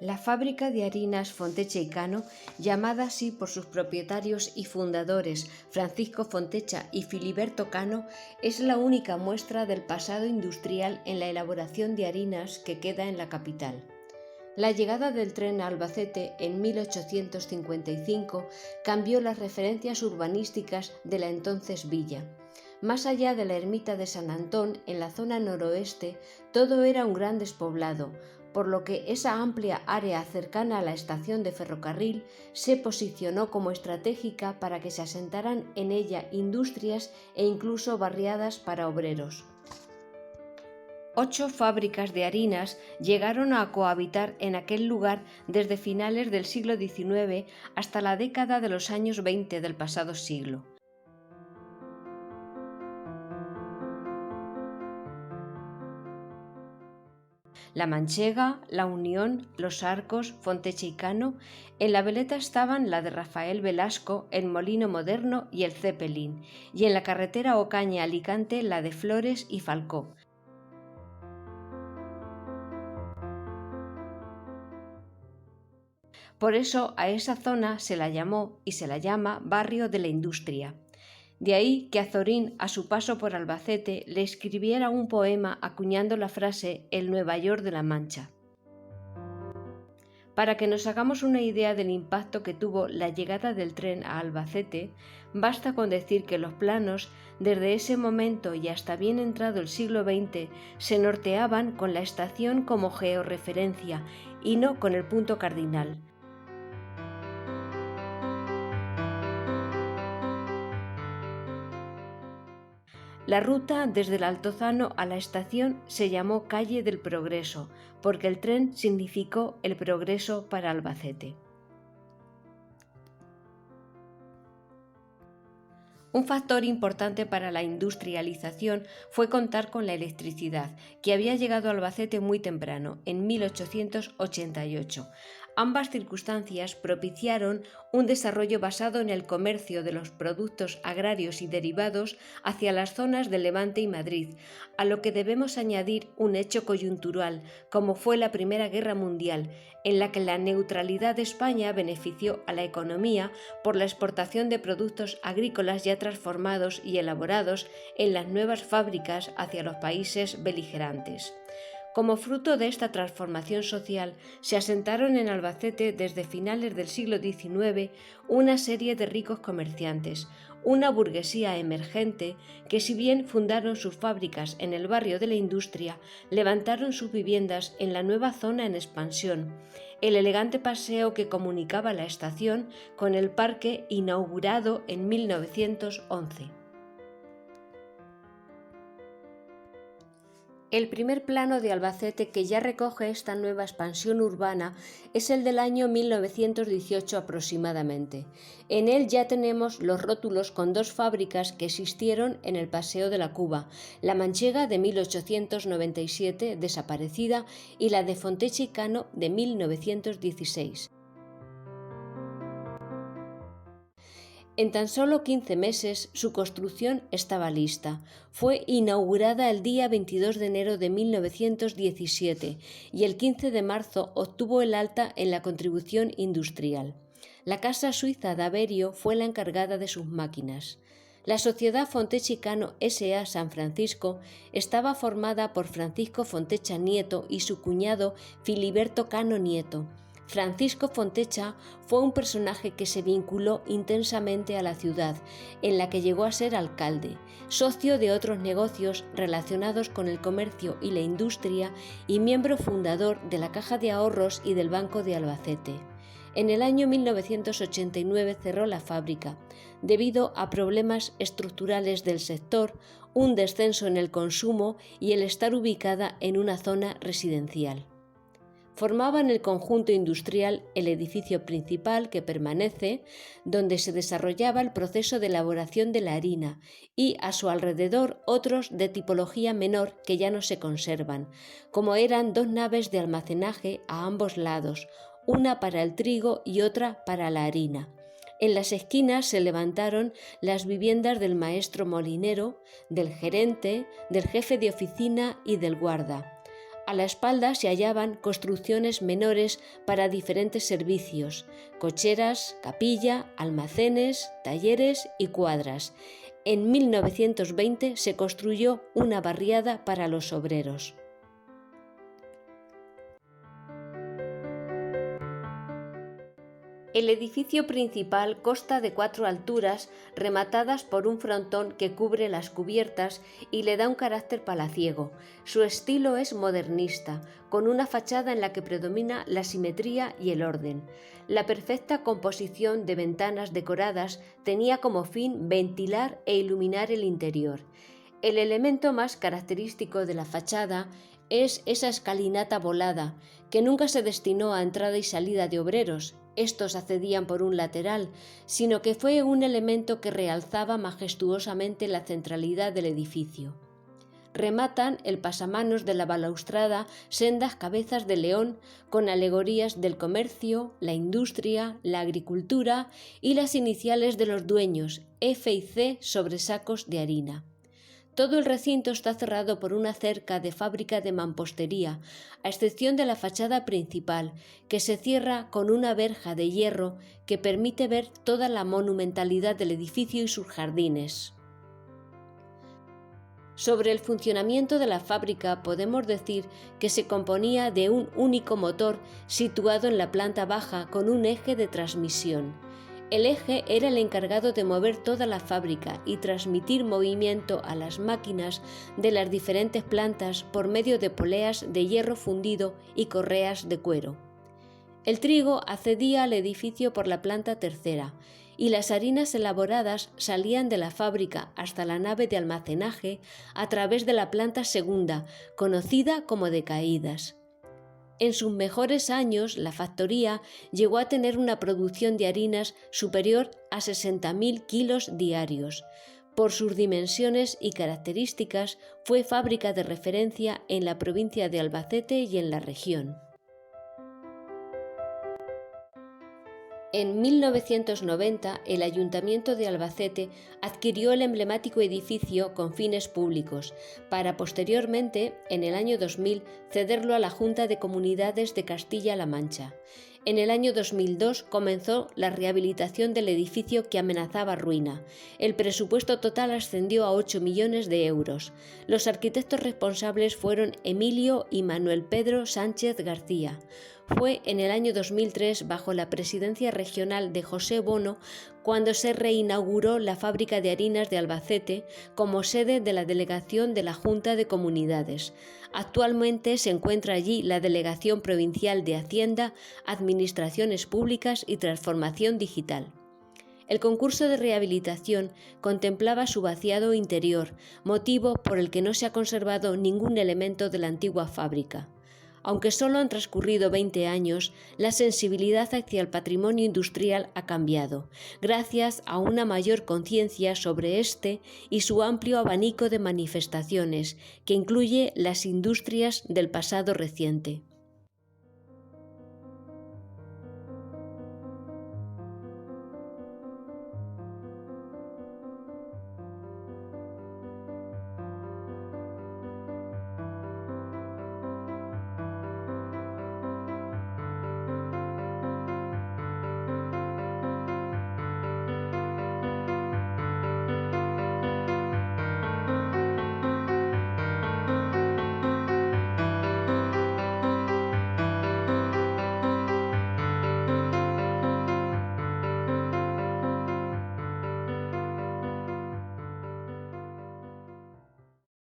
La fábrica de harinas Fontecha y Cano, llamada así por sus propietarios y fundadores Francisco Fontecha y Filiberto Cano, es la única muestra del pasado industrial en la elaboración de harinas que queda en la capital. La llegada del tren a Albacete en 1855 cambió las referencias urbanísticas de la entonces villa. Más allá de la ermita de San Antón, en la zona noroeste, todo era un gran despoblado, por lo que esa amplia área cercana a la estación de ferrocarril se posicionó como estratégica para que se asentaran en ella industrias e incluso barriadas para obreros. 8 fábricas de harinas llegaron a cohabitar en aquel lugar desde finales del siglo XIX hasta la década de los años 20 del pasado siglo. La Manchega, La Unión, Los Arcos, Fontecha y Cano. En la veleta estaban la de Rafael Velasco, el Molino Moderno y el Zeppelin, y en la carretera Ocaña-Alicante la de Flores y Falcó. Por eso a esa zona se la llamó y se la llama Barrio de la Industria. De ahí que Azorín, a su paso por Albacete, le escribiera un poema acuñando la frase «El Nueva York de la Mancha». Para que nos hagamos una idea del impacto que tuvo la llegada del tren a Albacete, basta con decir que los planos, desde ese momento y hasta bien entrado el siglo XX, se norteaban con la estación como georreferencia y no con el punto cardinal. La ruta desde el Altozano a la estación se llamó Calle del Progreso, porque el tren significó el progreso para Albacete. Un factor importante para la industrialización fue contar con la electricidad, que había llegado a Albacete muy temprano, en 1888. Ambas circunstancias propiciaron un desarrollo basado en el comercio de los productos agrarios y derivados hacia las zonas de Levante y Madrid, a lo que debemos añadir un hecho coyuntural, como fue la Primera Guerra Mundial, en la que la neutralidad de España benefició a la economía por la exportación de productos agrícolas ya transformados y elaborados en las nuevas fábricas hacia los países beligerantes. Como fruto de esta transformación social, se asentaron en Albacete desde finales del siglo XIX una serie de ricos comerciantes, una burguesía emergente que, si bien fundaron sus fábricas en el barrio de la Industria, levantaron sus viviendas en la nueva zona en expansión, el elegante paseo que comunicaba la estación con el parque inaugurado en 1911. El primer plano de Albacete que ya recoge esta nueva expansión urbana es el del año 1918 aproximadamente. En él ya tenemos los rótulos con 2 fábricas que existieron en el Paseo de la Cuba, la Manchega de 1897, desaparecida, y la de Fontecha y Cano de 1916. En tan solo 15 meses su construcción estaba lista. Fue inaugurada el día 22 de enero de 1917 y el 15 de marzo obtuvo el alta en la contribución industrial. La casa suiza de Averio fue la encargada de sus máquinas. La sociedad Fontecha y Cano S.A. San Francisco estaba formada por Francisco Fontecha Nieto y su cuñado Filiberto Cano Nieto. Francisco Fontecha fue un personaje que se vinculó intensamente a la ciudad, en la que llegó a ser alcalde, socio de otros negocios relacionados con el comercio y la industria y miembro fundador de la Caja de Ahorros y del Banco de Albacete. En el año 1989 cerró la fábrica, debido a problemas estructurales del sector, un descenso en el consumo y el estar ubicada en una zona residencial. Formaban el conjunto industrial el edificio principal que permanece, donde se desarrollaba el proceso de elaboración de la harina, y a su alrededor otros de tipología menor que ya no se conservan, como eran 2 naves de almacenaje a ambos lados, una para el trigo y otra para la harina. En las esquinas se levantaron las viviendas del maestro molinero, del gerente, del jefe de oficina y del guarda. A la espalda se hallaban construcciones menores para diferentes servicios: cocheras, capilla, almacenes, talleres y cuadras. En 1920 se construyó una barriada para los obreros. El edificio principal consta de 4 alturas rematadas por un frontón que cubre las cubiertas y le da un carácter palaciego. Su estilo es modernista, con una fachada en la que predomina la simetría y el orden. La perfecta composición de ventanas decoradas tenía como fin ventilar e iluminar el interior. El elemento más característico de la fachada es esa escalinata volada, que nunca se destinó a entrada y salida de obreros. Estos accedían por un lateral, sino que fue un elemento que realzaba majestuosamente la centralidad del edificio. Rematan el pasamanos de la balaustrada sendas cabezas de león con alegorías del comercio, la industria, la agricultura y las iniciales de los dueños, F y C, sobre sacos de harina. Todo el recinto está cerrado por una cerca de fábrica de mampostería, a excepción de la fachada principal, que se cierra con una verja de hierro que permite ver toda la monumentalidad del edificio y sus jardines. Sobre el funcionamiento de la fábrica podemos decir que se componía de un único motor situado en la planta baja con un eje de transmisión. El eje era el encargado de mover toda la fábrica y transmitir movimiento a las máquinas de las diferentes plantas por medio de poleas de hierro fundido y correas de cuero. El trigo accedía al edificio por la planta tercera y las harinas elaboradas salían de la fábrica hasta la nave de almacenaje a través de la planta segunda, conocida como de caídas. En sus mejores años, la factoría llegó a tener una producción de harinas superior a 60.000 kilos diarios. Por sus dimensiones y características, fue fábrica de referencia en la provincia de Albacete y en la región. En 1990, el Ayuntamiento de Albacete adquirió el emblemático edificio con fines públicos, para posteriormente, en el año 2000, cederlo a la Junta de Comunidades de Castilla-La Mancha. En el año 2002 comenzó la rehabilitación del edificio que amenazaba ruina. El presupuesto total ascendió a 8 millones de euros. Los arquitectos responsables fueron Emilio y Manuel Pedro Sánchez García. Fue en el año 2003, bajo la presidencia regional de José Bono, cuando se reinauguró la fábrica de harinas de Albacete como sede de la delegación de la Junta de Comunidades. Actualmente se encuentra allí la Delegación Provincial de Hacienda, Administraciones Públicas y Transformación Digital. El concurso de rehabilitación contemplaba su vaciado interior, motivo por el que no se ha conservado ningún elemento de la antigua fábrica. Aunque solo han transcurrido 20 años, la sensibilidad hacia el patrimonio industrial ha cambiado, gracias a una mayor conciencia sobre este y su amplio abanico de manifestaciones, que incluye las industrias del pasado reciente.